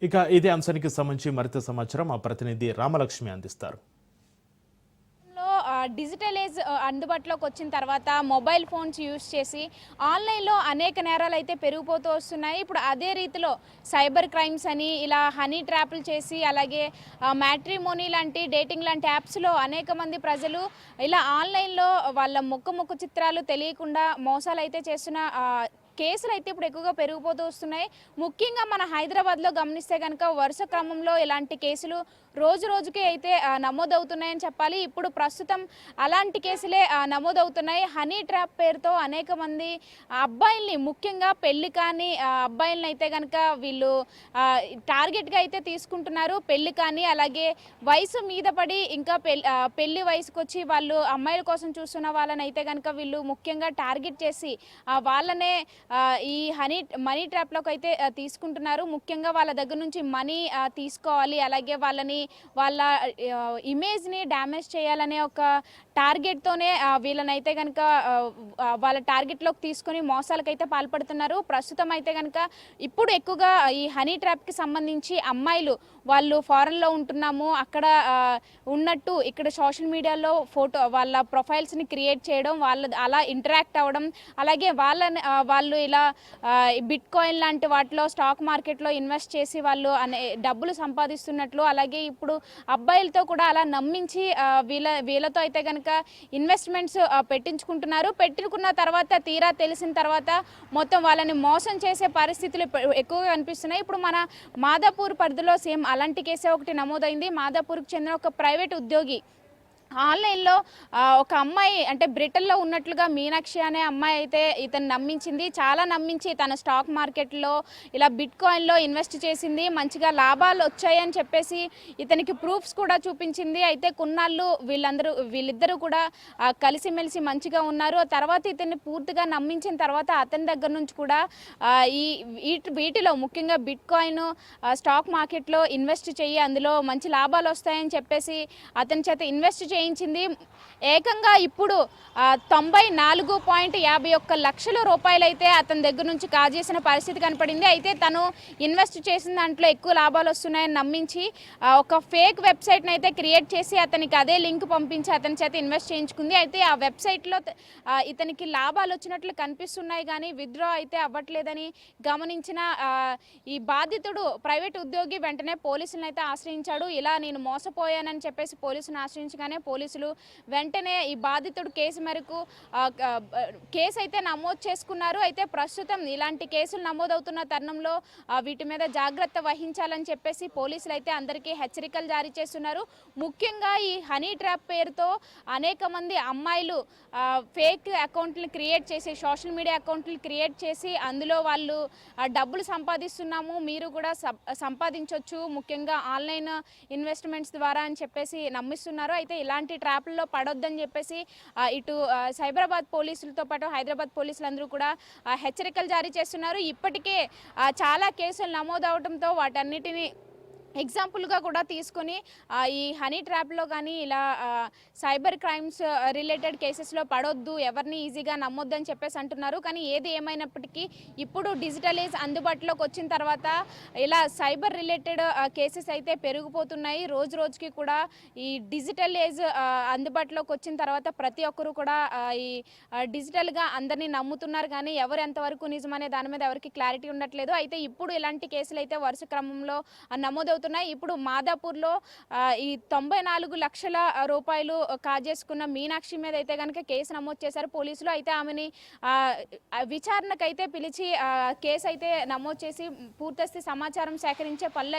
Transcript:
ఇక ఇదే అంశానికి సంబంధించి మరింత సమాచారం మా ప్రతినిధి రామలక్ష్మి అందిస్తారు. డిజిటల్ ఏజ్ అందుబాటులోకి వచ్చిన తర్వాత మొబైల్ ఫోన్స్ యూజ్ చేసి ఆన్లైన్లో అనేక నేరాలు అయితే పెరిగిపోతూ వస్తున్నాయి. ఇప్పుడు అదే రీతిలో సైబర్ క్రైమ్స్ అని ఇలా హనీ ట్రాప్లు చేసి అలాగే మ్యాట్రిమోనీ లాంటి డేటింగ్ లాంటి యాప్స్లో అనేక మంది ప్రజలు ఇలా ఆన్లైన్లో వాళ్ళ ముక్కు చిత్రాలు తెలియకుండా మోసాలు అయితే చేస్తున్న కేసులు అయితే ఇప్పుడు ఎక్కువగా పెరిగిపోతూ వస్తున్నాయి. ముఖ్యంగా మన హైదరాబాద్లో గమనిస్తే కనుక వరుస క్రమంలో ఇలాంటి కేసులు రోజు రోజుకి అయితే నమోదవుతున్నాయని చెప్పాలి. ఇప్పుడు ప్రస్తుతం అలాంటి కేసులే నమోదవుతున్నాయి. హనీ ట్రాప్ పేరుతో అనేక మంది అబ్బాయిల్ని, ముఖ్యంగా పెళ్లి కాని అబ్బాయిల్ని అయితే కనుక వీళ్ళు టార్గెట్గా అయితే తీసుకుంటున్నారు. పెళ్లి కానీ అలాగే వయసు మీద పడి ఇంకా పెళ్లి వయసుకు వచ్చి వాళ్ళు అమ్మాయిల కోసం చూస్తున్న వాళ్ళని అయితే కనుక వీళ్ళు ముఖ్యంగా టార్గెట్ చేసి వాళ్ళనే ఈ మనీ ట్రాప్లోకి అయితే తీసుకుంటున్నారు. ముఖ్యంగా వాళ్ళ దగ్గర నుంచి మనీ తీసుకోవాలి, అలాగే వాళ్ళ ఇమేజ్ని డ్యామేజ్ చేయాలనే ఒక టార్గెట్తోనే వీళ్ళనైతే కనుక వాళ్ళ టార్గెట్లోకి తీసుకొని మోసాలకైతే పాల్పడుతున్నారు. ప్రస్తుతం అయితే కనుక ఇప్పుడు ఎక్కువగా ఈ హనీ ట్రాప్కి సంబంధించి అమ్మాయిలు వాళ్ళు ఫారెన్లో ఉంటున్నాము, అక్కడ ఉన్నట్టు ఇక్కడ సోషల్ మీడియాలో వాళ్ళ ప్రొఫైల్స్ని క్రియేట్ చేయడం, అలా ఇంటరాక్ట్ అవ్వడం, అలాగే వాళ్ళు ఇలా బిట్ కాయిన్ లాంటి వాటిలో స్టాక్ మార్కెట్లో ఇన్వెస్ట్ చేసి వాళ్ళు డబ్బులు సంపాదిస్తున్నట్లు, అలాగే ఇప్పుడు అబ్బాయిలతో కూడా అలా నమ్మించి వీళ్ళతో అయితే కనుక ఇన్వెస్ట్మెంట్స్ పెట్టించుకుంటున్నారు. పెట్టుకున్న తర్వాత తీరా తెలిసిన తర్వాత మొత్తం వాళ్ళని మోసం చేసే పరిస్థితులు ఎక్కువగా కనిపిస్తున్నాయి. ఇప్పుడు మన మాదాపూర్ పరిధిలో సేమ్ అలాంటి కేసే ఒకటి నమోదైంది. మాదాపూర్కి చెందిన ఒక ప్రైవేట్ ఉద్యోగి ఆన్లైన్లో ఒక అమ్మాయి అంటే బ్రిటన్లో ఉన్నట్లుగా మీనాక్షి అనే అమ్మాయి అయితే ఇతను నమ్మించింది. చాలా నమ్మించి తన స్టాక్ మార్కెట్లో ఇలా బిట్ కాయిన్లో ఇన్వెస్ట్ చేసింది, మంచిగా లాభాలు వచ్చాయని చెప్పేసి ఇతనికి ప్రూఫ్స్ కూడా చూపించింది. అయితే కొన్నాళ్ళు వీళ్ళిద్దరూ కూడా కలిసిమెలిసి మంచిగా ఉన్నారు. తర్వాత ఇతన్ని పూర్తిగా నమ్మించిన తర్వాత అతని దగ్గర నుంచి కూడా వీటిలో ముఖ్యంగా బిట్ కాయిన్ స్టాక్ మార్కెట్లో ఇన్వెస్ట్ చెయ్యి, అందులో మంచి లాభాలు వస్తాయని చెప్పేసి అతని చేత ఇన్వెస్ట్ చేయించింది. ఏకంగా ఇప్పుడు 94.51 లక్షల రూపాయలు అయితే అతని దగ్గర నుంచి కాజేసిన పరిస్థితి కనపడింది. అయితే తను ఇన్వెస్ట్ చేసిన దాంట్లో ఎక్కువ లాభాలు వస్తున్నాయని నమ్మించి ఒక ఫేక్ వెబ్సైట్ని అయితే క్రియేట్ చేసి అతనికి అదే లింక్ పంపించి అతని చేత ఇన్వెస్ట్ చేయించుకుంది. అయితే ఆ వెబ్సైట్లో ఇతనికి లాభాలు వచ్చినట్లు కనిపిస్తున్నాయి కానీ విత్డ్రా అయితే అవ్వట్లేదని గమనించిన ఈ బాధితుడు ప్రైవేట్ ఉద్యోగి వెంటనే పోలీసులను అయితే ఆశ్రయించాడు. ఇలా నేను మోసపోయానని చెప్పేసి పోలీసులను ఆశ్రయించగానే పోలీసులు వెంటనే ఈ బాధితుడు కేసు అయితే నమోదు చేసుకున్నారు. అయితే ప్రస్తుతం ఇలాంటి కేసులు నమోదవుతున్న తరుణంలో వీటి మీద జాగ్రత్త వహించాలని చెప్పేసి పోలీసులు అయితే అందరికీ హెచ్చరికలు జారీ చేస్తున్నారు. ముఖ్యంగా ఈ హనీ ట్రాప్ పేరుతో అనేక మంది అమ్మాయిలు ఫేక్ అకౌంట్లు క్రియేట్ చేసి సోషల్ మీడియా అకౌంట్లు క్రియేట్ చేసి అందులో వాళ్ళు డబ్బులు సంపాదిస్తున్నాము, మీరు కూడా సంపాదించవచ్చు, ముఖ్యంగా ఆన్లైన్ ఇన్వెస్ట్మెంట్స్ ద్వారా అని చెప్పేసి నమ్మిస్తున్నారు. అయితే ఇలాంటి ట్రాప్లలో పడొద్దని చెప్పేసి ఇటు సైబరాబాద్ పోలీసులతో పాటు హైదరాబాద్ పోలీసులందరూ కూడా హెచ్చరికలు జారీ చేస్తున్నారు. ఇప్పటికే చాలా కేసులు నమోదవడంతో వాటన్నిటిని ఎగ్జాంపుల్గా కూడా తీసుకొని ఈ హనీ ట్రాప్లో కానీ ఇలా సైబర్ క్రైమ్స్ రిలేటెడ్ కేసెస్లో పడొద్దు, ఎవరిని ఈజీగా నమ్మొద్దని చెప్పేసి అంటున్నారు. కానీ ఏది ఏమైనప్పటికీ ఇప్పుడు డిజిటల్ ఏజ్ అందుబాటులోకి వచ్చిన తర్వాత ఇలా సైబర్ రిలేటెడ్ కేసెస్ అయితే పెరిగిపోతున్నాయి. రోజు రోజుకి కూడా ఈ డిజిటల్ ఏజ్ అందుబాటులోకి వచ్చిన తర్వాత ప్రతి ఒక్కరు కూడా ఈ డిజిటల్గా అందరినీ నమ్ముతున్నారు కానీ ఎవరు ఎంతవరకు నిజమనే దాని మీద ఎవరికి క్లారిటీ ఉండట్లేదు. అయితే ఇప్పుడు ఇలాంటి కేసులు అయితే వరుస క్రమంలో నమోదవుతున్నాయి. ఇప్పుడు మాదాపూర్లో ఈ 94 లక్షల రూపాయలు కాజేసుకున్న మీనాక్షి మీద అయితే కనుక కేసు నమోదు చేశారు పోలీసులు. అయితే ఆమెని విచారణకైతే పిలిచి కేసు అయితే నమోదు చేసి పూర్తి సమాచారం సేకరించే పనులు